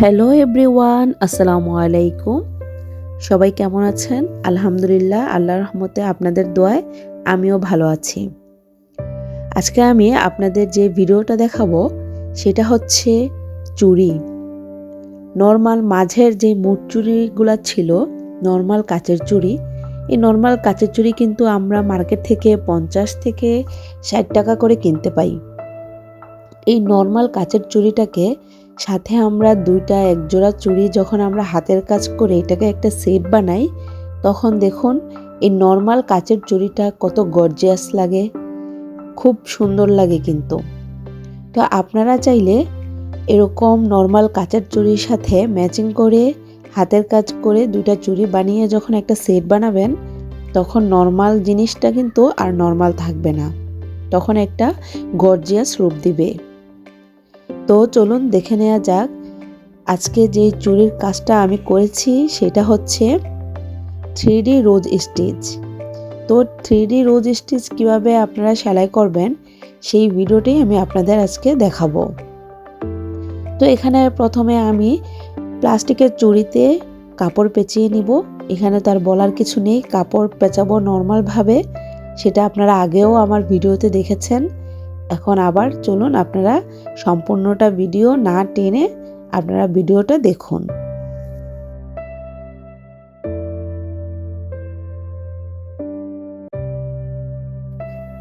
Hello everyone, আসসালামু আলাইকুম। সবাই কেমন আছেন? আলহামদুলিল্লাহ, আল্লাহর রহমতে আপনাদের দোয়ায় আমিও ভালো আছি। আজকে আমি আপনাদের যে ভিডিওটা দেখাবো সেটা হচ্ছে চুড়ি। নর্মাল মাঝের যে মুঠ চুড়িগুলা ছিল, নর্মাল কাচের চুড়ি, এই নর্মাল কাচের চুড়ি কিন্তু আমরা মার্কেট থেকে 50 থেকে 60 টাকা করে কিনতে পাই। এই নর্মাল কাচের চুড়িটাকে সাথে আমরা দুইটা এক জোড়া চুড়ি যখন আমরা হাতের কাজ করে এটাকে একটা সেট বানাই, তখন দেখুন এই নর্মাল কাচের চুড়িটা কত গর্জিয়াস লাগে, খুব সুন্দর লাগে কিন্তু। তো আপনারা চাইলে এরকম নর্মাল কাচের চুড়ির সাথে ম্যাচিং করে হাতের কাজ করে দুইটা চুড়ি বানিয়ে যখন একটা সেট বানাবেন, তখন নর্মাল জিনিসটা কিন্তু আর নর্মাল থাকবে না, তখন একটা গর্জিয়াস রূপ দিবে। তো চলুন দেখে নেওয়া যাক আজকে যে চুড়ির কাজটা আমি করেছি সেটা হচ্ছে 3D রোজ স্টিচ। তো 3D রোজ স্টিচ কিভাবে আপনারা সেলাই করবেন সেই ভিডিওটি আমি আপনাদের আজকে দেখাবো। তো এখানে প্রথমে আমি প্লাস্টিকের চুড়িতে কাপড় পেঁচিয়ে নিব। এখানে তার বলার কিছু নেই, কাপড় পেঁচাবো নর্মালভাবে, সেটা আপনারা আগেও আমার ভিডিওতে দেখেছেন। এখন আবার চলুন আপনারা সম্পূর্ণটা ভিডিও না টেনে আপনারা ভিডিওটা দেখুন।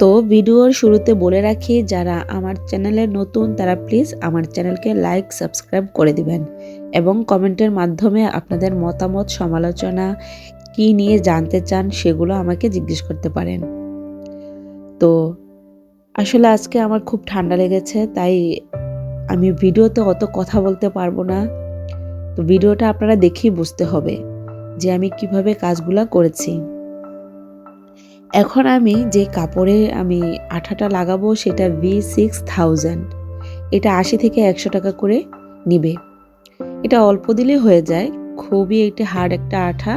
তো ভিডিওর শুরুতে বলে রাখি, যারা আমার চ্যানেলে নতুন তারা প্লিজ আমার চ্যানেলকে লাইক সাবস্ক্রাইব করে দিবেন এবং কমেন্টের মাধ্যমে আপনাদের মতামত সমালোচনা কি নিয়ে জানতে চান সেগুলো আমাকে জিজ্ঞেস করতে পারেন। তো আসলে আজকে আমার খুব ঠান্ডা লেগেছে, তাই আমি ভিডিওতে অত কথা বলতে পারবো না। তো ভিডিওটা আপনারা দেখেই বুঝতে হবে যে আমি কিভাবে কাজগুলা করেছি। এখন আমি যে কাপড়ে আমি আঠাটা লাগাবো সেটা V6000, এটা 80 থেকে 100 টাকা করে নিবে। এটা অল্প দিলেই হয়ে যায়, খুবই এটা হার্ড একটা আঠা,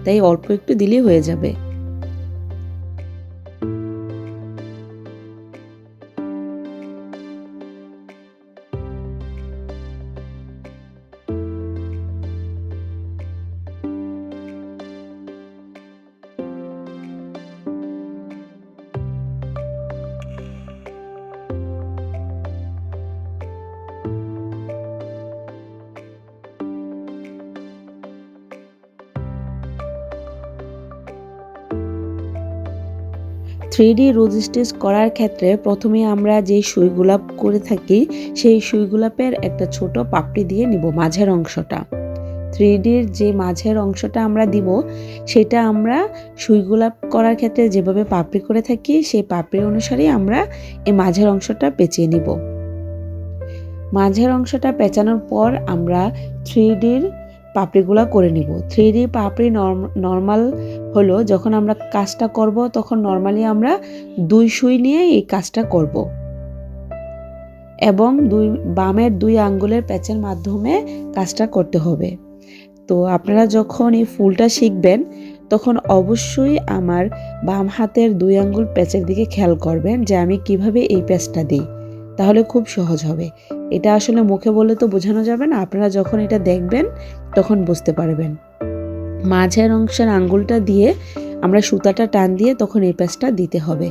তাই অল্প একটু দিলেই হয়ে যাবে। 3D রোজ স্টিচ করার ক্ষেত্রে প্রথমে আমরা যে সুই গোলাপ করে থাকি সেই সুই গোলাপের একটা ছোট পাপড়ি দিয়ে নিব মাঝের অংশটা। 3Dর যে মাঝের অংশটা আমরা দিব সেটা আমরা সুই গোলাপ করার ক্ষেত্রে যেভাবে পাপড়ি করে থাকি সেই পাপড়ি অনুসারেই আমরা এই মাঝের অংশটা পেঁচিয়ে নিব। মাঝের অংশটা পেঁচানোর পর আমরা 3Dর পাপড়িগুলো করে নিব। 3D পাপড়ি নর্মাল হলো যখন আমরা কাজটা করব তখন নর্মালি আমরা 2 সুই নিয়ে এই কাজটা করব এবং বামের 2 আঙ্গুলের প্যাচের মাধ্যমে কাজটা করতে হবে। তো আপনারা যখন এই ফুলটা শিখবেন তখন অবশ্যই আমার বাম হাতের 2 আঙ্গুল প্যাচের দিকে খেয়াল করবেন যে আমি কিভাবে এই প্যাচটা দিই, তাহলে খুব সহজ হবে। এটা আসলে মুখে বলে তো বোঝানো যাবে না, আপনারা যখন এটা দেখবেন তখন বুঝতে পারবেন। মাঝের অংশের আঙ্গুলটা দিয়ে আমরা সুতাটা টান দিয়ে তখন এই প্যাচটা দিতে হবে।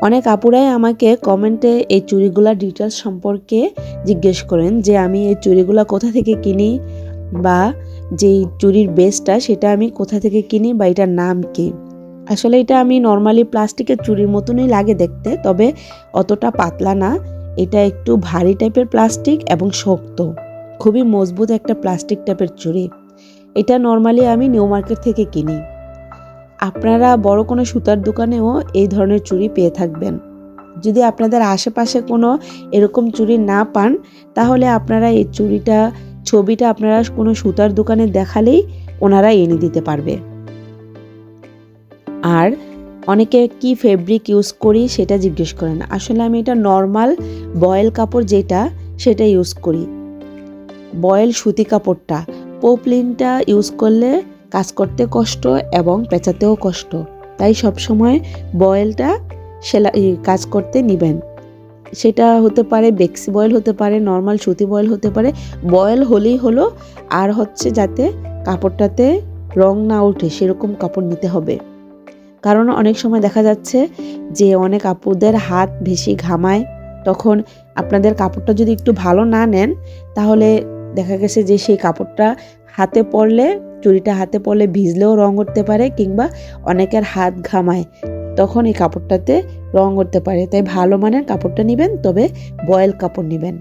অনেক আপুরাই আমাকে কমেন্টে এই চুড়িগুলার ডিটেলস সম্পর্কে জিজ্ঞেস করেন যে আমি এই চুড়িগুলা কোথা থেকে কিনি, বা যেই চুড়ির বেসটা সেটা আমি কোথা থেকে কিনি, বা এটার নাম কি। আসলে এটা আমি নর্মালি প্লাস্টিকের চুড়ির মতনই লাগে দেখতে, তবে অতটা পাতলা না। এটা একটু ভারী টাইপের প্লাস্টিক এবং শক্ত, খুবই মজবুত একটা প্লাস্টিক টাইপের চুড়ি। এটা নর্মালি আমি নিউ মার্কেট থেকে কিনি। আপনারা বড় কোনো সুতার দোকানেও এই ধরনের চুড়ি পেয়ে থাকবেন। যদি আপনাদের আশেপাশে কোনো এরকম চুড়ি না পান, তাহলে আপনারা এই ছবিটা আপনারা কোনো সুতার দোকানে দেখালেই ওনারা এনে দিতে পারবে। আর অনেকে কি ফেব্রিক ইউজ করি সেটা জিজ্ঞেস করেন। আসলে আমি এটা নর্মাল বয়েল কাপড় সেটা ইউজ করি, বয়েল সুতি কাপড়টা। পপলিনটা ইউজ করলে কাজ করতে কষ্ট এবং পেঁচাতেও কষ্ট, তাই সবসময় বয়েলটা কাজ করতে নিবেন। সেটা হতে পারে বেক্সি বয়েল, হতে পারে নর্মাল সুতি বয়েল, হতে পারে বয়েল হলেই হলো। আর যাতে কাপড়টাতে রং না ওঠে সেরকম কাপড় নিতে হবে। কারণ অনেক সময় দেখা যাচ্ছে যে অনেক আপুদের হাত বেশি ঘামায়, তখন আপনাদের কাপড়টা যদি একটু ভালো না নেন, তাহলে দেখা গেছে যে সেই কাপড়টা চুড়িটা হাতে পড়লে ভিজলেও রং উঠতে পারে, কিংবা অনেকের হাত ঘামায় তখন এই কাপড়টাতে রং উঠতে পারে। তাই ভালো মানের কাপড়টা নেবেন, তবে বয়েল কাপড় নেবেন।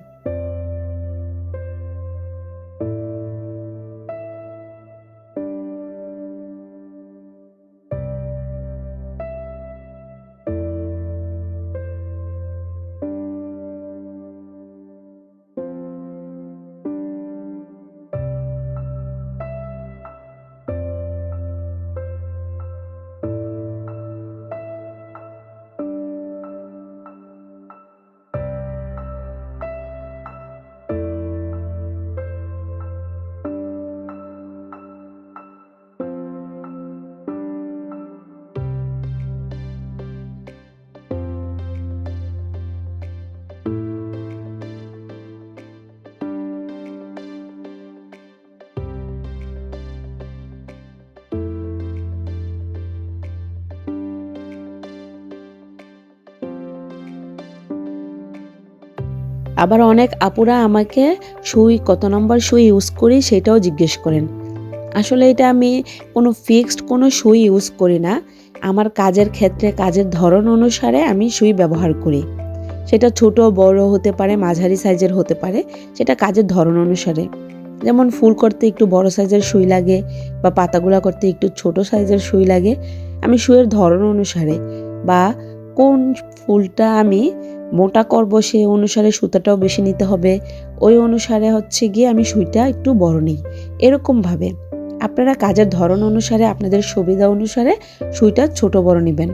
আবার অনেক আপুরা আমাকে কত নম্বর সুই ইউজ করি সেটাও জিজ্ঞেস করেন। আসলে এটা আমি কোনো সুই ইউজ করি না। আমার কাজের ক্ষেত্রে কাজের ধরন অনুসারে আমি সুই ব্যবহার করি। সেটা ছোট বড় হতে পারে, মাঝারি সাইজের হতে পারে, সেটা কাজের ধরন অনুসারে। যেমন ফুল করতে একটু বড় সাইজের সুই লাগে, বা পাতাগুলা করতে একটু ছোট সাইজের সুই লাগে। আমি সুইয়ের ধরন অনুসারে, বা কোন ফুলটা আমি মোটা করব সেই অনুসারে সুতাটাও বেশি নিতে হবে, ওই অনুসারে গিয়ে আমি সুইটা একটু বড় নিই। এরকমভাবে আপনারা কাজের ধরন অনুসারে আপনাদের সুবিধা অনুসারে সুইটা ছোট বড় নেবেন।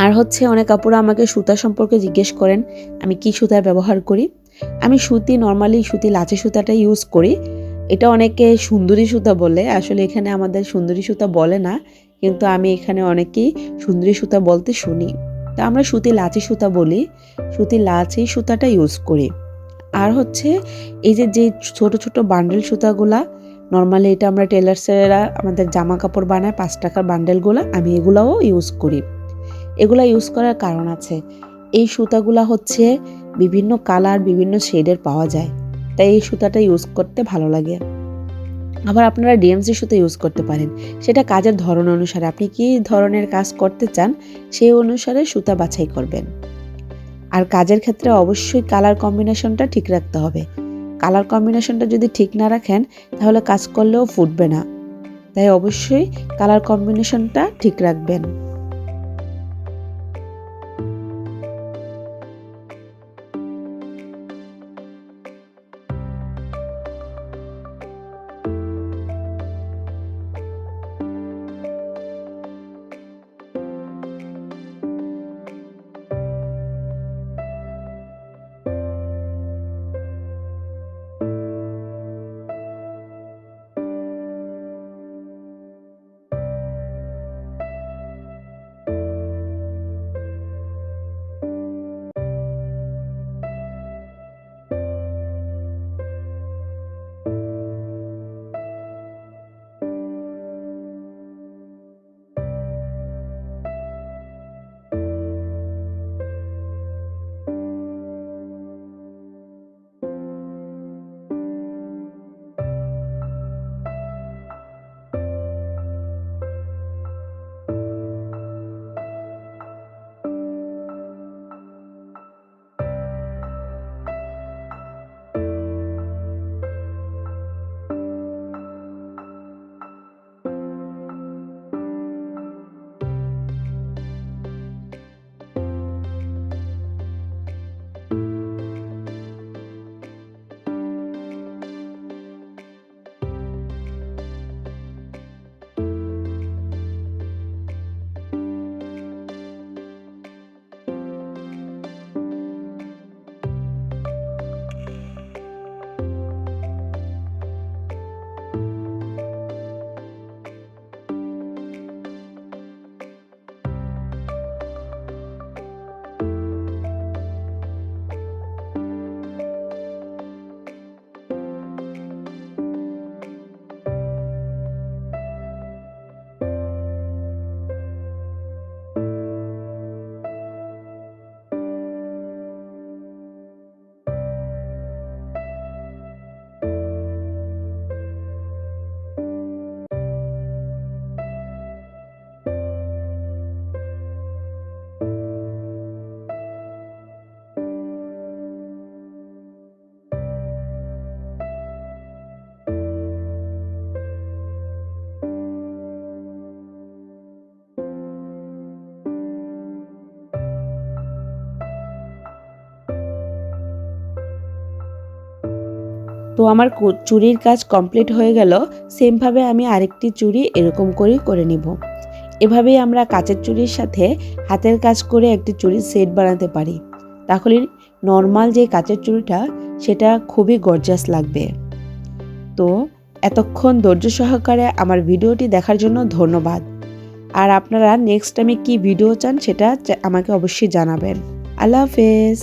আর অনেক আপুরা আমাকে সুতা সম্পর্কে জিজ্ঞেস করেন আমি কি সুতা ব্যবহার করি। আমি নর্মালি সুতি লাচি সুতাটা ইউজ করি। এটা অনেকে সুন্দরী সুতা বলে, আসলে এখানে আমাদের সুন্দরী সুতা বলে না, কিন্তু আমি এখানে অনেকেই সুন্দরী সুতা বলতে শুনি। তা আমরা সুতি লাচি সুতা বলি, সুতি লাচি সুতাটা ইউজ করি। আর এই যে ছোট ছোট বান্ডেল সুতাগুলা, নর্মালি এটা আমরা টেলার্সেরা আমাদের জামা কাপড় বানায় 5 টাকার বান্ডেলগুলা, আমি এগুলাও ইউজ করি। এগুলা ইউজ করার কারণ আছে। এই সুতাগুলা বিভিন্ন কালার, বিভিন্ন শেডের পাওয়া যায়, তাই এই সুতাটা ইউজ করতে ভালো লাগে। আবার আপনারা ডিএমসি সুতা ইউজ করতে পারেন, সেটা কাজের ধরন অনুসারে, আপনি কি ধরনের কাজ করতে চান সেই অনুসারে সুতা বাছাই করবেন। আর কাজের ক্ষেত্রে অবশ্যই কালার কম্বিনেশনটা ঠিক রাখতে হবে। কালার কম্বিনেশনটা যদি ঠিক না রাখেন, তাহলে কাজ করলেও ফুটবে না। তাই অবশ্যই কালার কম্বিনেশনটা ঠিক রাখবেন। তো আমার চুড়ির কাজ কমপ্লিট হয়ে গেল। সেমভাবে আমি আরেকটি চুড়ি এরকম করেই করে নিব। এভাবেই আমরা কাচের চুড়ির সাথে হাতের কাজ করে একটি চুড়ির সেট বানাতে পারি। তাহলে নর্মাল যে কাচের চুড়িটা সেটা খুবই গর্জাস লাগবে। তো এতক্ষণ ধৈর্য সহকারে আমার ভিডিওটি দেখার জন্য ধন্যবাদ। আর আপনারা নেক্সট আমি কি ভিডিও চান সেটা আমাকে অবশ্যই জানাবেন। আল্লাহ হাফেজ।